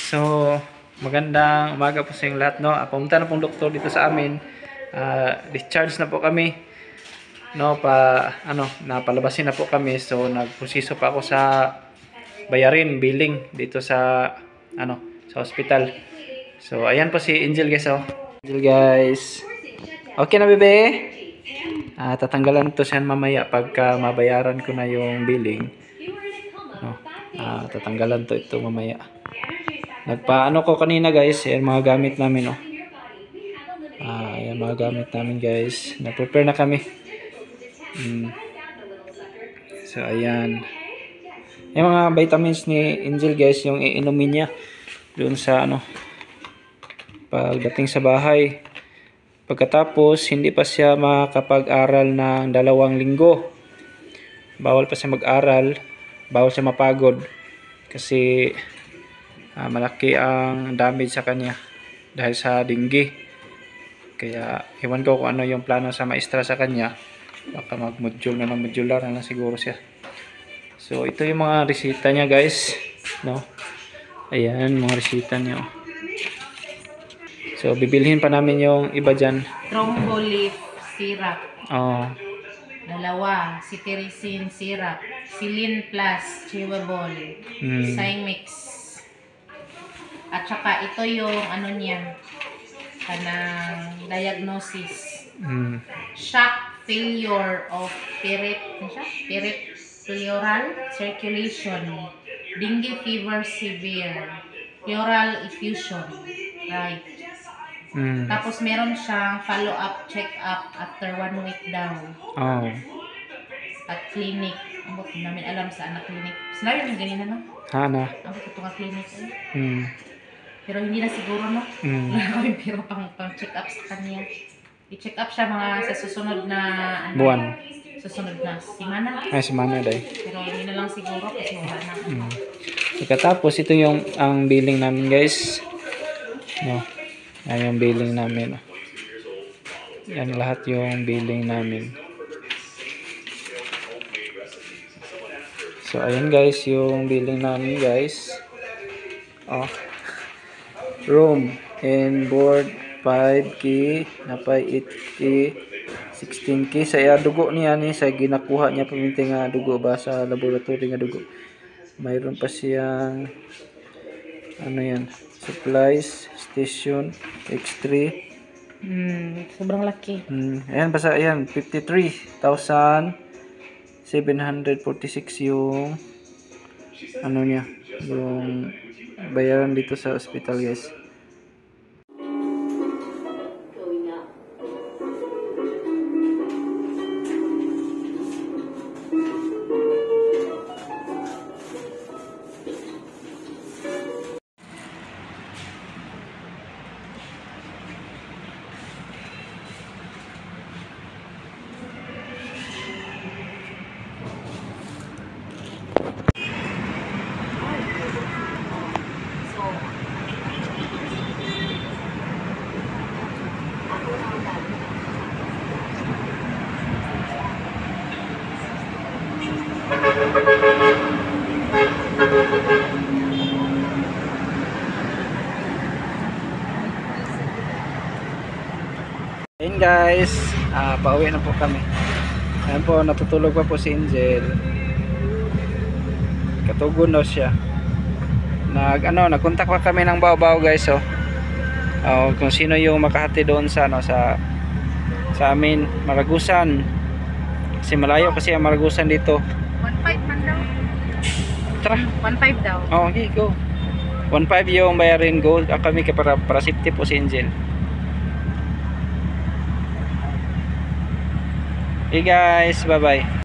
So, magandang umaga po sa inyong lahat, no? Pumunta na pong doktor dito sa amin. Discharge na po kami. No, napalabasin na po kami. So, nagproseso pa ako sa bayarin, billing dito sa sa hospital. So, ayan po si Angel, guys, oh. Angel, guys. Okay na, bebe? Tatanggalan to siya mamaya pagka mabayaran ko na yung billing. No, tatanggalan to ito mamaya. Nagpaano ko kanina, guys, yan mga gamit namin, oh. Yan mga gamit namin, guys. Nag-prepare na kami. So ayan. Yung mga vitamins ni Angel, guys, yung iinumin niya doon sa pagdating sa bahay. Pagkatapos hindi pa siya makapag-aral ng 2 linggo. Bawal pa siya mag-aral, bawal siya mapagod kasi malaki ang damage sa kanya dahil sa dengue. Kaya iwan ko kung ano yung plano sa maestra sa kanya. Baka mag-module na ng modular na siguro siya. So ito yung mga resita niya, guys, no? Ayan mga resita niya. So bibilhin pa namin yung iba dyan. Trombolif syrup. Oh. 2, cetirizine syrup, Silin plus chewable, Cymix. At saka ito yung niya, kanang diagnosis. Shock failure of peripheral circulation, dengue fever severe, pleural effusion, right? Tapos meron siyang follow-up check-up after 1 week daw. Oh. At clinic. Ang buti namin alam sa anak clinic. Sinabi yung ganina, no? Hana. Ang buti ito nga clinic. Pero hindi na siguro, no? Pero pang-check up sa kanya. I-check up siya mga sa susunod na buwan. Susunod na simana. Simana dahil. Pero hindi na lang siguro kasi wala na. Pagkatapos ito yung ang billing namin, guys. No. Yan yung billing namin. Yan lahat yung billing namin. So ayan, guys, yung billing namin, guys. Room and board 5K, napay 8K, 16K sa dugo niya ni sa ginakuha niya paminti nga dugo ba sa laboratory nga dugo. Mayroon pa siyang yan, supplies, station, X3. Sobrang laki. Ayan, basta ayan, 53,746 yung niya, yung bayaran dito sa hospital, guys. Ayan, guys, pauwi na po kami. Ayan po, natutulog pa po si Angel. Katugon daw siya. Nagkontak pa kami ng Baw-Baw, guys, kung sino yung makahati doon sa sa amin, Maragusan. Kasi malayo kasi ang Maragusan dito. 1.5 man daw. Tara. 1.5 daw. Okay, go. 1.5 yung bayarin, go. Kami para safety po si Angel. Hey, guys, bye-bye.